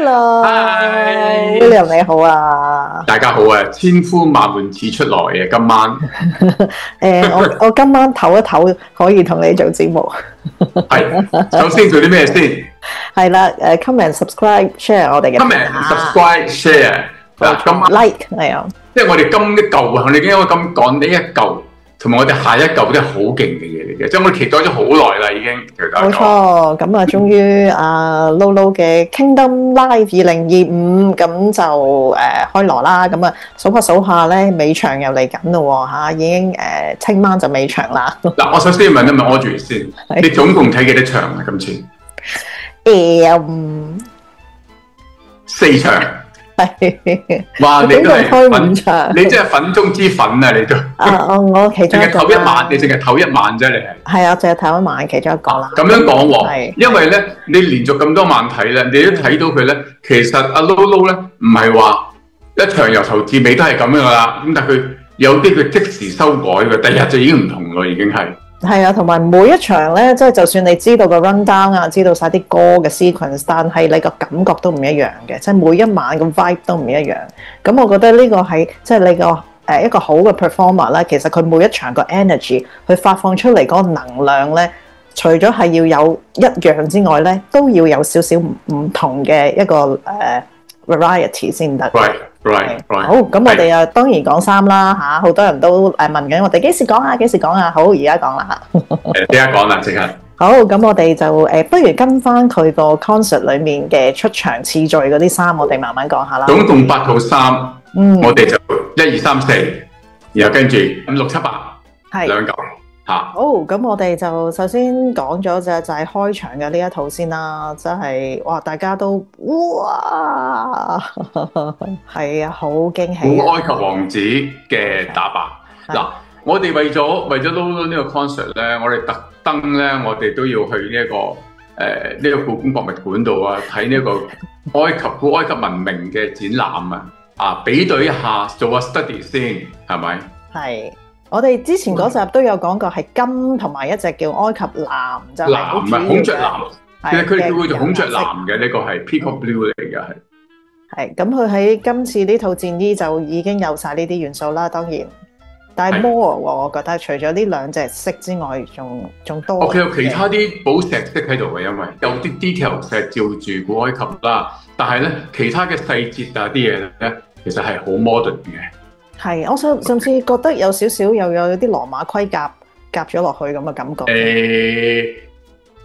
Hello，William 你好啊！大家好啊！千呼萬喚始出來嘅今晚，我今晚唞一唞，可以同你做節目。係，首先做啲咩先？係啦，comment、subscribe、share 我哋嘅 comment、subscribe、share 嗱，今晚 like 係啊，即係我哋今一嚿啊！我哋點解會咁講呢一嚿？同埋我哋下一嚿都係好勁嘅嘢嚟嘅，即係我哋期待咗好耐啦，已經。冇錯，咁啊，終於Lolo 嘅 Kingdom Live 2025咁就開鑼啦，咁啊數下咧，尾場又嚟緊咯嚇，已經聽晚就尾場啦。嗱，我首先要問一問 Audrey 先，你總共睇幾多場啊？今次4場。哇！你都係粉，你真係粉中之粉啊！你都我其中一個淨係頭一晚，你淨係頭一晚啫，你係啊，淨係頭一晚其中一個啦。咁樣講喎，因為咧，你連續咁多晚睇咧，你都睇到佢咧，其實阿 Lolo 咧唔係話一場由頭至尾都係咁樣噶啦，咁但係佢有啲佢即時修改嘅，第日就已經唔同咯，已經係。係啊，同埋每一場咧，即係就算你知道個 run down 啊，知道晒啲歌嘅 sequence，但係你個感覺都唔一樣嘅，即係每一晚個 vibe 都唔一樣。咁我覺得呢個係即係你個一個好嘅 performer 啦。其實佢每一場個 energy，佢發放出嚟嗰個能量咧，除咗係要有一樣之外咧，都要有少少唔同嘅一個variety 先得。Right. 好，咁我哋啊當然講衫啦嚇，好多人都問緊我哋幾時講啊？幾時講啊？好，而家講啦嚇。而家講啦，即刻。好，咁我哋就不如跟翻佢個 concert 裡面嘅出場次序嗰啲衫，我哋慢慢講下啦。總共8套衫，我哋就1、2、3、4，然後跟住5、6、7、8，兩嚿。好，咁我哋就首先講咗就係開場嘅呢一套先啦，真係哇，大家都哇，係啊，好驚喜！古埃及王子嘅打扮嗱，我哋為咗 Lolo 呢個 concert 咧，我哋特登咧，我哋都要去呢一個呢個故宮博物館度啊，睇呢個古埃及文明嘅展覽啊，比對一下，做個 study 先，係咪？係。我哋之前嗰集都有講過，係金同埋一隻叫埃及藍，就係好主要嘅。孔雀藍，其實佢哋叫佢做孔雀藍嘅，呢個係 Peacock Blue 嚟嘅，係。係咁，佢喺今次呢套戰衣就已經有晒呢啲元素啦，當然。但係 more 我覺得除咗呢兩隻色之外，仲多。佢有其他啲寶石色喺度嘅，因為有啲 detail 係照住古埃及啦，但係咧其他嘅細節啊啲嘢咧，其實係好 modern 嘅。係，我甚至覺得有少少又有啲羅馬盔甲夾咗落去咁嘅感覺。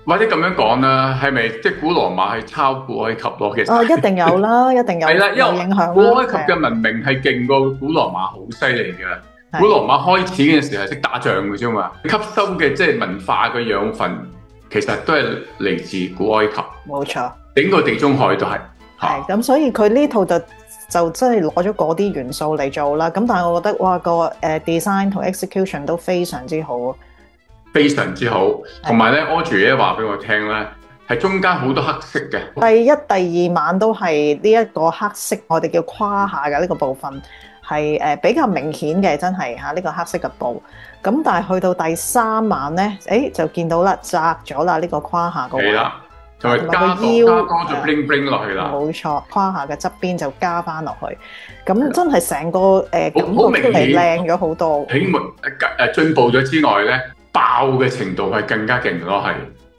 或者咁樣講啦，係咪即係古羅馬係抄古埃及咯？其實一定有啦，一定有。係啦，因為影響古埃及嘅文明係勁過古羅馬好犀利嘅。古羅馬開始嘅時候係識打仗嘅啫嘛，吸收嘅即係文化嘅養分，其實都係嚟自古埃及。冇錯，整個地中海都係。係咁，所以佢呢套就真係攞咗嗰啲元素嚟做啦，咁但係我覺得哇個design 同 execution 都非常之好，非常之好。同埋咧 Audrey 咧話俾我聽咧，係中間好多黑色嘅。第一、第二晚都係呢一個黑色，我哋叫胯下嘅呢個部分係比較明顯嘅，真係嚇呢個黑色嘅布。咁但係去到第3晚咧，就見到啦，窄咗啦呢個胯下個位。同埋加多咗 bling bling 落去啦，冇錯，胯下嘅側邊就加翻落去，咁真係成個感覺出嚟靚咗好多。起碼進步咗之外咧，爆嘅程度係更加勁咯，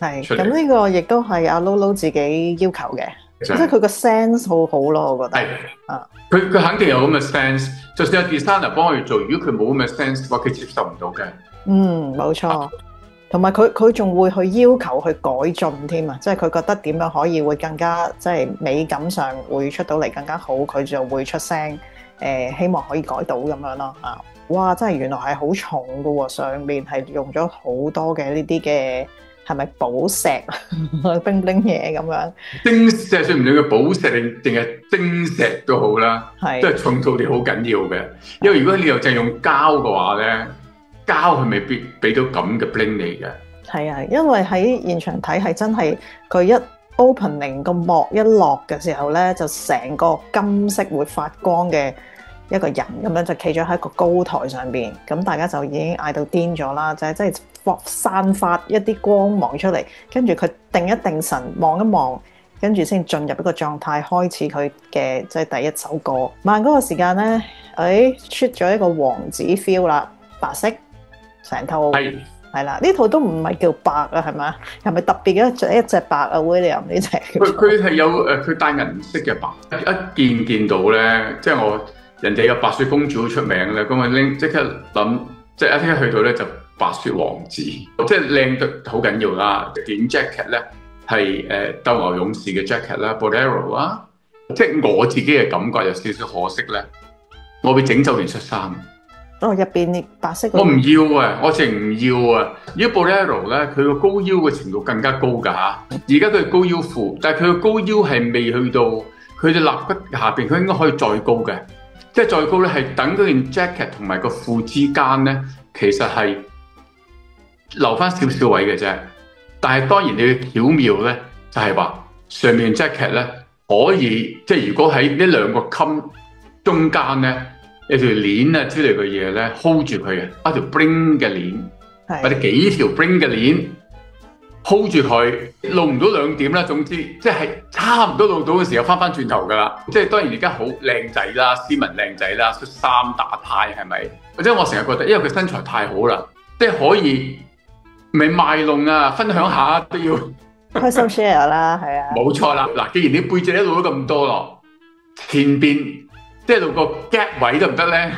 係。係，咁呢個亦都係阿 Lolo 自己要求嘅，即係佢個 sense 好好咯，我覺得。係啊，佢肯定有咁嘅 sense，就算有 designer 幫佢做，如果佢冇咁嘅 sense 嘅話，佢接受唔到嘅。冇錯。同埋佢仲會去要求去改進添啊！即係佢覺得點樣可以會更加即係美感上會出到嚟更加好，佢就會出聲希望可以改到咁樣咯啊！哇！真係原來係好重㗎喎，上面係用咗好多嘅呢啲嘅係咪寶石冰冰嘢咁樣？晶石算唔算嘅寶石定係晶石都好啦，都係重到啲好緊要嘅。因為如果你又淨係用膠嘅話咧。膠佢未必俾到咁嘅 bling 嚟嘅，係啊，因為喺現場睇係真係佢一 opening 個幕一落嘅時候咧，就成個金色會發光嘅一個人咁樣就企咗喺個高台上邊，咁大家就已經嗌到癲咗啦，就係即係散發一啲光芒出嚟，跟住佢定一定神望一望，跟住先進入一個狀態，開始佢嘅即係第一首歌。慢嗰個時間咧，出咗一個王子 feel 啦，白色成套係啦，呢套都唔係叫白啊，係咪？係咪特別嘅一隻白啊 William 呢隻？佢係有佢帶銀色嘅白，一見到咧，即係人哋有白雪公主好出名咧，咁我即刻諗，即係一即刻去到咧就白雪王子，即係靚得好緊要啦。件 jacket 咧係鬥牛勇士嘅 jacket 啦 ，Bolero 啦，即係我自己嘅感覺有少少可惜咧，我會整走件恤衫。入邊白色我唔要啊！我淨唔要啊！如果 Bolero 咧，佢個高腰嘅程度更加高㗎嚇。而家佢係高腰褲，但係佢個高腰係未去到佢哋肋骨下邊，佢應該可以再高嘅。即係再高咧，係等嗰件 jacket 同埋個褲之間咧，其實係留翻少少位嘅啫。但係當然你要巧妙咧，就係話上面 jacket 咧可以，即係如果喺呢兩個襟中間咧。有條鏈啊之類嘅嘢咧 hold 住佢嘅，一條 bling 嘅鏈，或者幾條 bling 嘅鏈 hold 住佢，露唔到兩點啦。總之即係差唔多露到嘅時候，翻轉頭㗎啦。即係當然而家好靚仔啦，斯文靚仔啦，恤衫打呔係咪？或者我成日覺得，因為佢身材太好啦，即係可以咪賣弄啊，分享下都要開心 share 啦，係啊，冇錯啦。嗱，既然你背脊都露咗咁多咯，前邊。即係露個 gap 位得唔得咧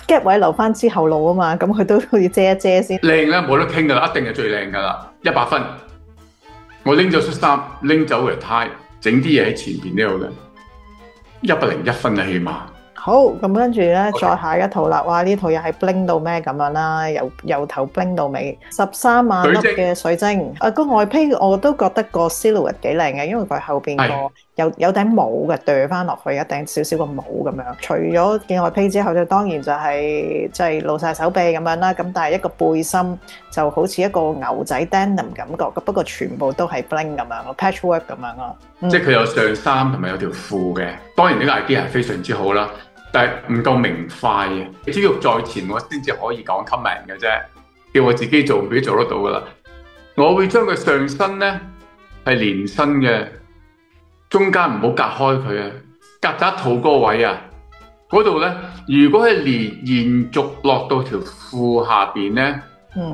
？gap 位留翻之後露啊嘛，咁佢都要遮一遮先。靚咧，冇得傾噶啦，一定係最靚噶啦，100分。我拎咗恤衫，拎走條呔，整啲嘢喺前邊呢度嘅，101分啊，起碼。好，咁跟住咧，再下一套啦。哇，呢套又係 bling 到咩咁樣啦，由頭 bling 到尾，13萬粒嘅水晶。個外披我都覺得個 silhouette 幾靚嘅，因為佢後邊個有頂帽嘅，墮翻落去一頂少少個帽咁樣。除咗件外披之後，就當然就係即係露晒手臂咁樣啦。咁但係一個背心就好似一個牛仔 denim 感覺，不過全部都係 bling 咁樣咯 ，patchwork 咁樣咯。即係佢有上衫同埋有條褲嘅。當然呢個 idea 係非常之好啦。但係唔夠明快嘅，肌肉在前我先至可以講 comment 嘅啫，叫我自己做唔俾做得到噶啦。我會將佢上身咧係連身嘅，中間唔好隔開佢啊，曱甴肚嗰個位啊，嗰度咧如果係延續落到條褲下邊咧，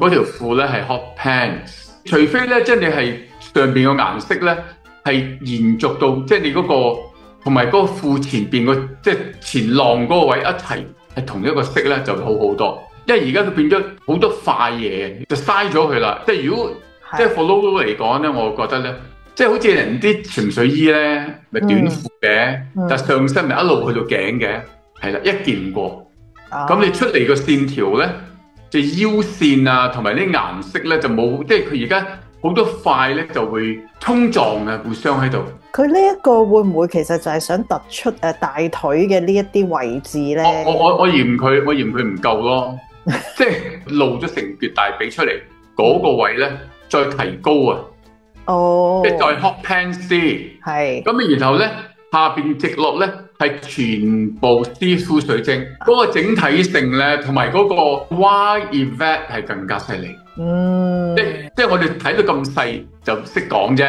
嗰條褲咧係 hot pants，除非咧即係你係上邊個顏色咧係延續到即係你嗰個。同埋嗰個褲前邊個即係前浪嗰個位一齊係同一個色咧，就會好好多。因為而家佢變咗好多塊嘢，就嘥咗佢啦。即係如果即係 for logo 嚟講咧，我覺得咧，即係好似人啲潛水衣咧，咪短褲嘅，但上身咪一路去到頸嘅，係啦，一件唔過。咁你出嚟個線條咧，就腰線啊，同埋啲顏色咧就冇，即係佢而家好多塊咧就會衝撞啊，互相喺度。佢呢一個會唔會其實就係想突出大腿嘅呢一啲位置咧？我嫌佢唔夠咯，即係露咗成橛大髀出嚟嗰個位咧，再提高啊！哦，即係再 hot pants 啲，係咁然後咧下邊直落咧係全部師傅水晶，嗰個整體性咧同埋嗰個 wide effect 係更加犀利。即係我哋睇到咁細就識講啫。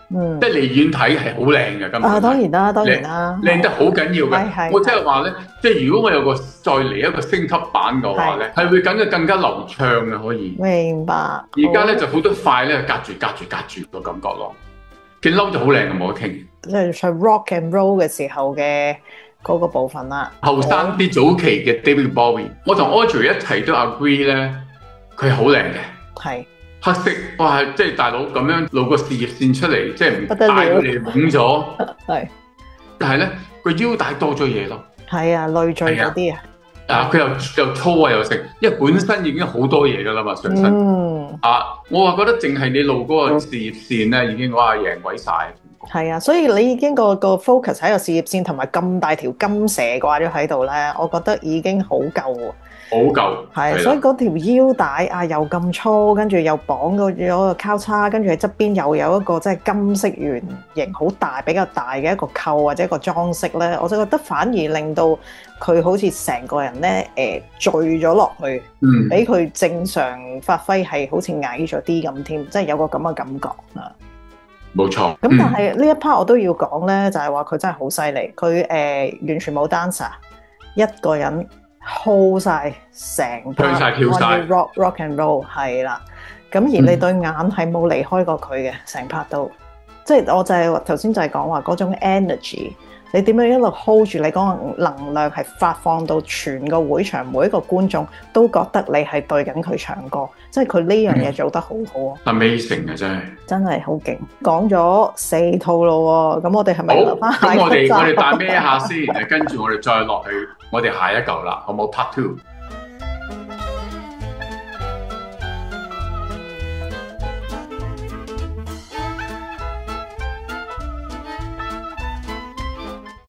即係離遠睇係好靚嘅，咁啊當然啦，當然啦，靚得好緊要嘅。我即係話咧，即係如果我有個再嚟一個升級版嘅話咧，係會更加流暢嘅，可以。明白。而家咧就好多塊咧隔住個感覺咯。件褸就好靚嘅，冇得傾。即係唱 rock and roll 嘅時候嘅嗰個部分啦。後生啲早期嘅 David Bowie，我同 Audrey 一齊都 agree 咧，佢係好靚嘅。係。黑色，哇！即係大佬咁樣露個事業線出嚟，即係唔帶佢哋懵咗。係，但係咧個腰帶多咗嘢咯。係啊，累贅咗啲啊。佢又粗啊又成，因為本身已經好多嘢噶啦嘛上身。我話覺得淨係你露嗰個事業線咧，已經哇贏鬼晒。係啊，所以你已經個 focus 喺個事業線同埋咁大條金蛇掛咗喺度咧，我覺得已經好夠喎。好夠，係，所以嗰條腰帶啊又咁粗，跟住又綁咗個交叉，跟住喺側邊又有一個即係金色圓形好大比較大嘅一個扣或者一個裝飾咧，我就覺得反而令到佢好似成個人咧聚咗落去，俾佢正常發揮係好似矮咗啲咁添，即係有個咁嘅感覺啊。冇錯。咁但係呢一 part 我都要講咧，就係話佢真係好犀利，佢完全冇 dancer，一個人 hold 晒成 part rock and roll 係啦。咁而你對眼係冇離開過佢嘅，成 part 都，即係我就係頭先就係講話嗰種 energy。你點樣一路 hold 住你嗰個能量係發放到全個會場，每一個觀眾都覺得你係對緊佢唱歌，即係佢呢樣嘢做得好好啊！Amazing 啊，真係好勁！講咗4套咯喎，咁我哋係咪留翻下一集？咁我哋帶咩一下先？跟住我哋再落去我哋下一嚿啦，好冇 Part 2？